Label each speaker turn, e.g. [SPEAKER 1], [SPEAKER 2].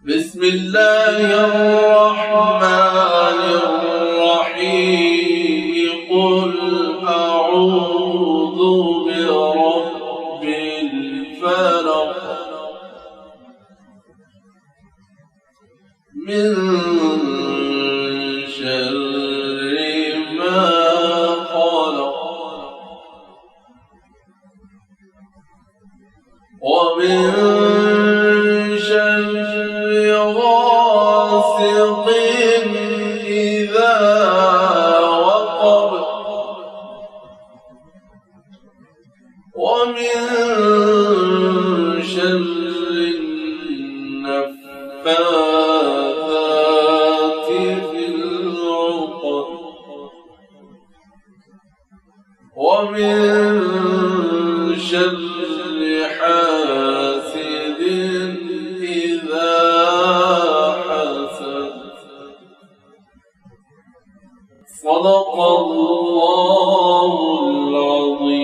[SPEAKER 1] بسم الله الرحمن الرحيم قل أعوذ برب الفلق من شر ما خلق ومن شر غاسق إذا وقب ومن شر النفاثات في العقد ومن شر حاسد إذا حسد. صدق الله العظيم.